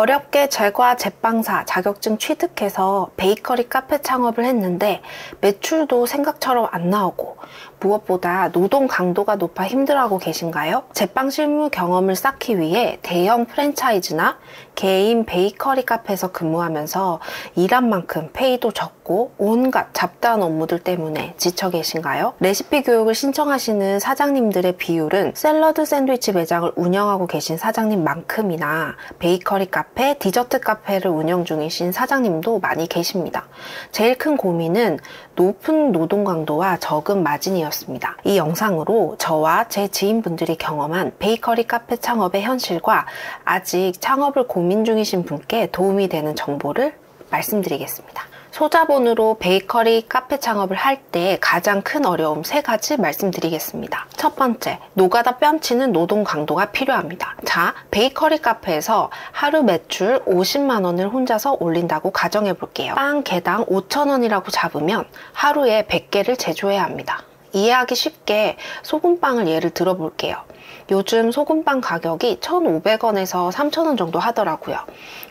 어렵게 제과 제빵사 자격증 취득해서 베이커리 카페 창업을 했는데 매출도 생각처럼 안 나오고 무엇보다 노동 강도가 높아 힘들어하고 계신가요? 제빵 실무 경험을 쌓기 위해 대형 프랜차이즈나 개인 베이커리 카페에서 근무하면서 일한 만큼 페이도 적고 온갖 잡다한 업무들 때문에 지쳐 계신가요? 레시피 교육을 신청하시는 사장님들의 비율은 샐러드 샌드위치 매장을 운영하고 계신 사장님만큼이나 베이커리 카페, 디저트 카페를 운영 중이신 사장님도 많이 계십니다. 제일 큰 고민은 높은 노동 강도와 적은 마진이었습니다. 이 영상으로 저와 제 지인분들이 경험한 베이커리 카페 창업의 현실과 아직 창업을 고민 중이신 분께 도움이 되는 정보를 말씀드리겠습니다. 소자본으로 베이커리 카페 창업을 할 때 가장 큰 어려움 3가지 말씀드리겠습니다. 첫 번째, 노가다 뺨치는 노동 강도가 필요합니다. 자, 베이커리 카페에서 하루 매출 50만 원을 혼자서 올린다고 가정해 볼게요. 빵 개당 5,000원이라고 잡으면 하루에 100개를 제조해야 합니다. 이해하기 쉽게 소금빵을 예를 들어 볼게요. 요즘 소금빵 가격이 1,500원에서 3,000원 정도 하더라고요.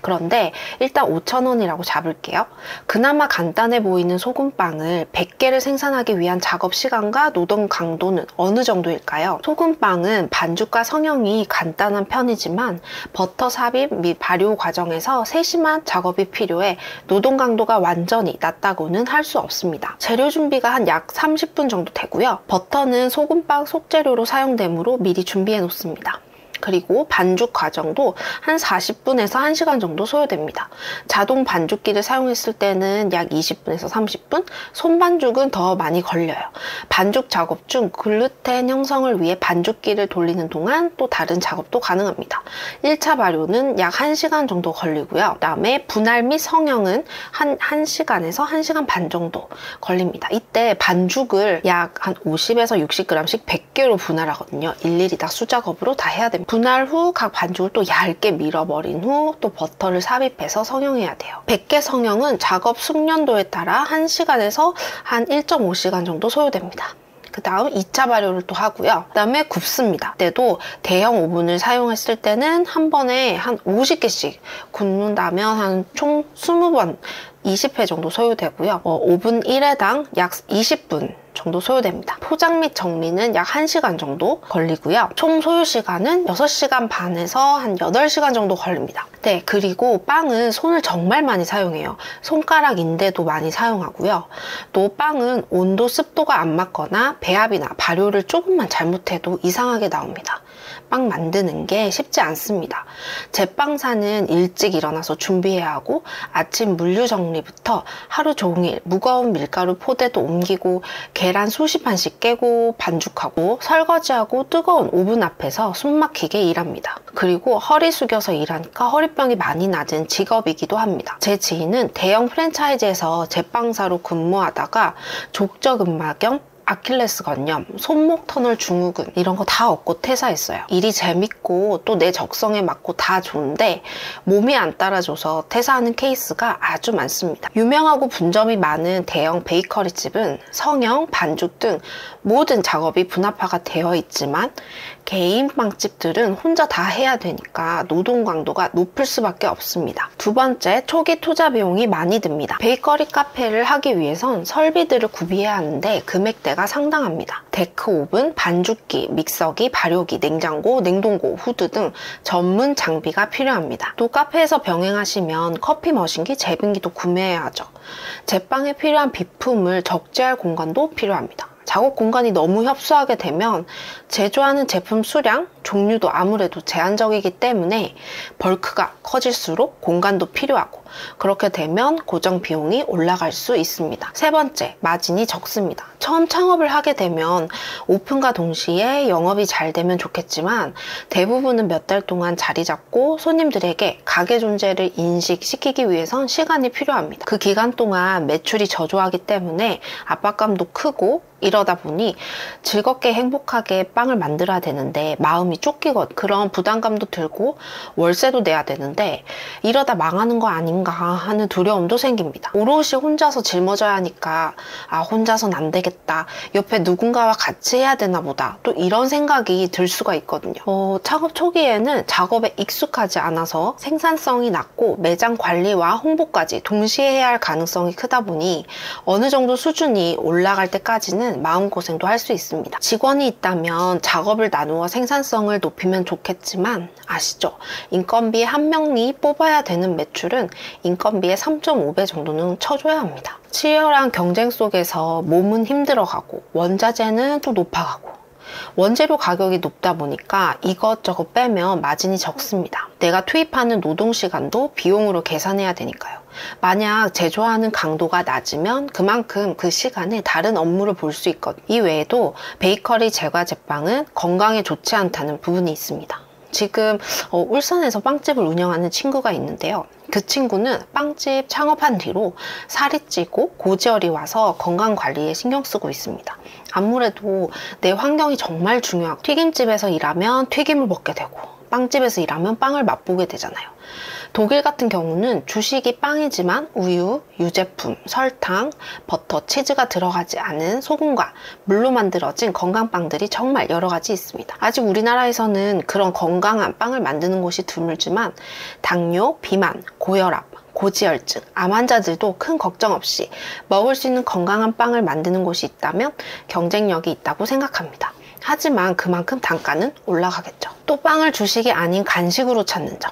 그런데 일단 5,000원이라고 잡을게요. 그나마 간단해 보이는 소금빵을 100개를 생산하기 위한 작업 시간과 노동 강도는 어느 정도일까요? 소금빵은 반죽과 성형이 간단한 편이지만 버터 삽입 및 발효 과정에서 세심한 작업이 필요해 노동 강도가 완전히 낮다고는 할 수 없습니다. 재료 준비가 한 약 30분 정도 되고요. 버터는 소금빵 속재료로 사용되므로 미리 준비해 놓습니다. 그리고 반죽 과정도 한 40분에서 1시간 정도 소요됩니다. 자동 반죽기를 사용했을 때는 약 20분에서 30분, 손반죽은 더 많이 걸려요. 반죽 작업 중 글루텐 형성을 위해 반죽기를 돌리는 동안 또 다른 작업도 가능합니다. 1차 발효는 약 1시간 정도 걸리고요. 그 다음에 분할 및 성형은 한 1시간에서 1시간 반 정도 걸립니다. 이때 반죽을 약 한 50에서 60g씩 100개로 분할하거든요. 일일이 다 수작업으로 다 해야 됩니다. 분할 후 각 반죽을 또 얇게 밀어버린 후 또 버터를 삽입해서 성형해야 돼요. 100개 성형은 작업 숙련도에 따라 1시간에서 한 1.5시간 정도 소요됩니다. 그 다음 2차 발효를 또 하고요. 그 다음에 굽습니다. 그때도 대형 오븐을 사용했을 때는 한 번에 한 50개씩 굽는다면 한 총 20번 20회 정도 소요되고요. 오븐 1회당 약 20분 정도 소요됩니다. 포장 및 정리는 약 1시간 정도 걸리고요. 총 소요 시간은 6시간 반에서 한 8시간 정도 걸립니다. 네, 그리고 빵은 손을 정말 많이 사용해요. 손가락 인대도 많이 사용하고요. 또 빵은 온도, 습도가 안 맞거나 배합이나 발효를 조금만 잘못해도 이상하게 나옵니다. 빵 만드는 게 쉽지 않습니다. 제빵사는 일찍 일어나서 준비해야 하고 아침 물류 정리부터 하루 종일 무거운 밀가루 포대도 옮기고 계란 수십 판씩 깨고 반죽하고 설거지하고 뜨거운 오븐 앞에서 숨막히게 일합니다. 그리고 허리 숙여서 일하니까 허리병이 많이 낮은 직업이기도 합니다. 제 지인은 대형 프랜차이즈에서 제빵사로 근무하다가 족저근막염, 아킬레스 건염, 손목 터널 증후군 이런 거 다 얻고 퇴사했어요. 일이 재밌고 또 내 적성에 맞고 다 좋은데 몸이 안 따라줘서 퇴사하는 케이스가 아주 많습니다. 유명하고 분점이 많은 대형 베이커리 집은 성형, 반죽 등 모든 작업이 분업화가 되어 있지만 개인 빵집들은 혼자 다 해야 되니까 노동 강도가 높을 수밖에 없습니다. 두 번째, 초기 투자 비용이 많이 듭니다. 베이커리 카페를 하기 위해선 설비들을 구비해야 하는데 금액대가 상당합니다. 데크 오븐, 반죽기, 믹서기, 발효기, 냉장고, 냉동고, 후드 등 전문 장비가 필요합니다. 또 카페에서 병행하시면 커피 머신기, 제빙기도 구매해야 하죠. 제빵에 필요한 비품을 적재할 공간도 필요합니다. 작업 공간이 너무 협소하게 되면 제조하는 제품 수량, 종류도 아무래도 제한적이기 때문에 벌크가 커질수록 공간도 필요하고 그렇게 되면 고정 비용이 올라갈 수 있습니다. 세 번째, 마진이 적습니다. 처음 창업을 하게 되면 오픈과 동시에 영업이 잘 되면 좋겠지만 대부분은 몇 달 동안 자리 잡고 손님들에게 가게 존재를 인식시키기 위해선 시간이 필요합니다. 그 기간 동안 매출이 저조하기 때문에 압박감도 크고 이러다 보니 즐겁게 행복하게 빵을 만들어야 되는데 마음이 쫓기건 그런 부담감도 들고 월세도 내야 되는데 이러다 망하는 거 아닌가 하는 두려움도 생깁니다. 오롯이 혼자서 짊어져야 하니까 혼자선 안 되겠다, 옆에 누군가와 같이 해야 되나 보다, 또 이런 생각이 들 수가 있거든요. 창업 초기에는 작업에 익숙하지 않아서 생산성이 낮고 매장 관리와 홍보까지 동시에 해야 할 가능성이 크다 보니 어느 정도 수준이 올라갈 때까지는 마음고생도 할 수 있습니다. 직원이 있다면 작업을 나누어 생산성을 높이면 좋겠지만 아시죠? 인건비 한 명이 뽑아야 되는 매출은 인건비의 3.5배 정도는 쳐줘야 합니다. 치열한 경쟁 속에서 몸은 힘들어가고 원자재는 또 높아가고 원재료 가격이 높다 보니까 이것저것 빼면 마진이 적습니다. 내가 투입하는 노동시간도 비용으로 계산해야 되니까요. 만약 제조하는 강도가 낮으면 그만큼 그 시간에 다른 업무를 볼 수 있거든요. 이 외에도 베이커리 제과 제빵은 건강에 좋지 않다는 부분이 있습니다. 지금 울산에서 빵집을 운영하는 친구가 있는데요. 그 친구는 빵집 창업한 뒤로 살이 찌고 고지혈이 와서 건강관리에 신경 쓰고 있습니다. 아무래도 내 환경이 정말 중요하고 튀김집에서 일하면 튀김을 먹게 되고 빵집에서 일하면 빵을 맛보게 되잖아요. 독일 같은 경우는 주식이 빵이지만 우유, 유제품, 설탕, 버터, 치즈가 들어가지 않은 소금과 물로 만들어진 건강빵들이 정말 여러 가지 있습니다. 아직 우리나라에서는 그런 건강한 빵을 만드는 곳이 드물지만 당뇨, 비만, 고혈압, 고지혈증, 암 환자들도 큰 걱정 없이 먹을 수 있는 건강한 빵을 만드는 곳이 있다면 경쟁력이 있다고 생각합니다. 하지만 그만큼 단가는 올라가겠죠. 또 빵을 주식이 아닌 간식으로 찾는 점,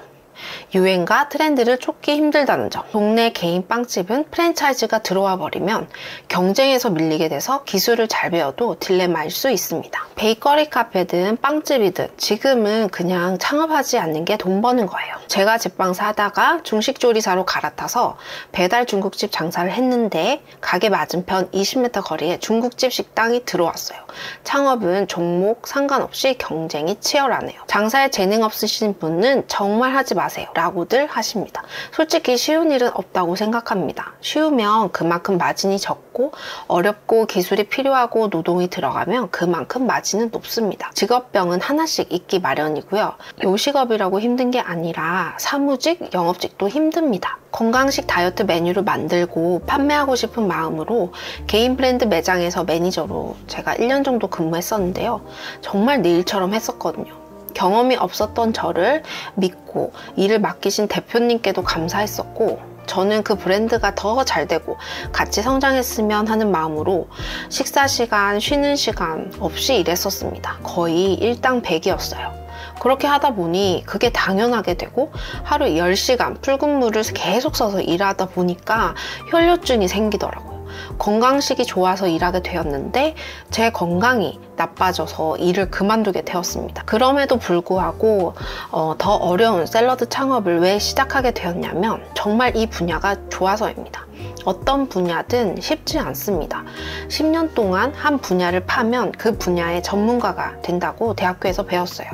유행과 트렌드를 쫓기 힘들다는 점, 동네 개인 빵집은 프랜차이즈가 들어와 버리면 경쟁에서 밀리게 돼서 기술을 잘 배워도 딜레마일 수 있습니다. 베이커리 카페든 빵집이든 지금은 그냥 창업하지 않는 게 돈 버는 거예요. 제가 제빵사 하다가 중식조리사로 갈아타서 배달 중국집 장사를 했는데 가게 맞은편 20m 거리에 중국집 식당이 들어왔어요. 창업은 종목 상관없이 경쟁이 치열하네요. 장사에 재능 없으신 분은 정말 하지 마세요 라고들 하십니다. 솔직히 쉬운 일은 없다고 생각합니다. 쉬우면 그만큼 마진이 적고 어렵고 기술이 필요하고 노동이 들어가면 그만큼 마진은 높습니다. 직업병은 하나씩 있기 마련이고요. 요식업이라고 힘든 게 아니라 사무직, 영업직도 힘듭니다. 건강식 다이어트 메뉴를 만들고 판매하고 싶은 마음으로 개인 브랜드 매장에서 매니저로 제가 1년 정도 근무했었는데요. 정말 내 일처럼 했었거든요. 경험이 없었던 저를 믿고 일을 맡기신 대표님께도 감사했었고 저는 그 브랜드가 더 잘되고 같이 성장했으면 하는 마음으로 식사 시간, 쉬는 시간 없이 일했었습니다. 거의 일당 100이었어요. 그렇게 하다 보니 그게 당연하게 되고 하루 10시간 풀근무를 계속 써서 일하다 보니까 혈뇨증이 생기더라고요. 건강식이 좋아서 일하게 되었는데 제 건강이 나빠져서 일을 그만두게 되었습니다. 그럼에도 불구하고 더 어려운 샐러드 창업을 왜 시작하게 되었냐면 정말 이 분야가 좋아서입니다. 어떤 분야든 쉽지 않습니다. 10년 동안 한 분야를 파면 그 분야의 전문가가 된다고 대학교에서 배웠어요.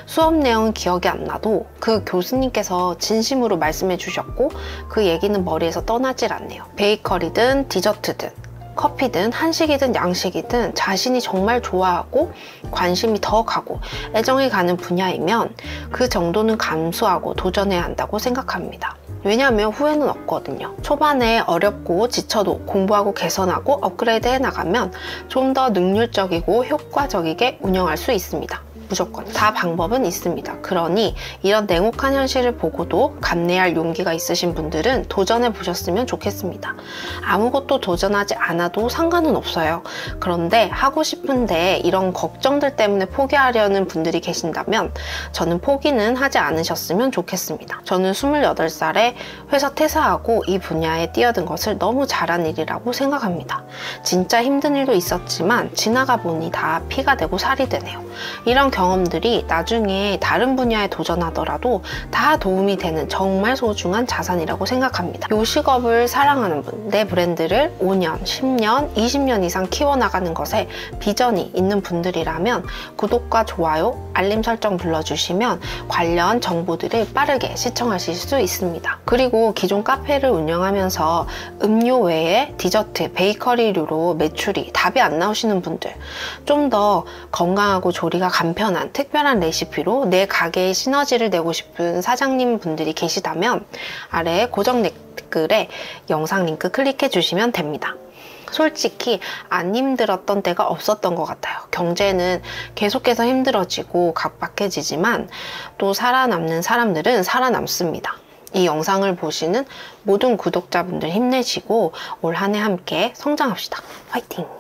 수업 내용은 기억이 안 나도 그 교수님께서 진심으로 말씀해 주셨고 그 얘기는 머리에서 떠나질 않네요. 베이커리든 디저트든 커피든 한식이든 양식이든 자신이 정말 좋아하고 관심이 더 가고 애정이 가는 분야이면 그 정도는 감수하고 도전해야 한다고 생각합니다. 왜냐하면 후회는 없거든요. 초반에 어렵고 지쳐도 공부하고 개선하고 업그레이드 해나가면 좀 더 능률적이고 효과적이게 운영할 수 있습니다. 무조건 다 방법은 있습니다. 그러니 이런 냉혹한 현실을 보고도 감내할 용기가 있으신 분들은 도전해 보셨으면 좋겠습니다. 아무것도 도전하지 않아도 상관은 없어요. 그런데 하고 싶은데 이런 걱정들 때문에 포기하려는 분들이 계신다면 저는 포기는 하지 않으셨으면 좋겠습니다. 저는 28살에 회사 퇴사하고 이 분야에 뛰어든 것을 너무 잘한 일이라고 생각합니다. 진짜 힘든 일도 있었지만 지나가 보니 다 피가 되고 살이 되네요. 이런 경험들이 나중에 다른 분야에 도전하더라도 다 도움이 되는 정말 소중한 자산이라고 생각합니다. 요식업을 사랑하는 분, 내 브랜드를 5년, 10년, 20년 이상 키워나가는 것에 비전이 있는 분들이라면 구독과 좋아요, 알림 설정 눌러주시면 관련 정보들을 빠르게 시청하실 수 있습니다. 그리고 기존 카페를 운영하면서 음료 외에 디저트, 베이커리류로 매출이 답이 안 나오시는 분들, 좀 더 건강하고 조리가 간편한 특별한 레시피로 내 가게에 시너지를 내고 싶은 사장님 분들이 계시다면 아래 고정 댓글에 영상 링크 클릭해 주시면 됩니다. 솔직히 안 힘들었던 때가 없었던 것 같아요. 경제는 계속해서 힘들어지고 각박해지지만 또 살아남는 사람들은 살아남습니다. 이 영상을 보시는 모든 구독자분들 힘내시고 올 한 해 함께 성장합시다. 화이팅!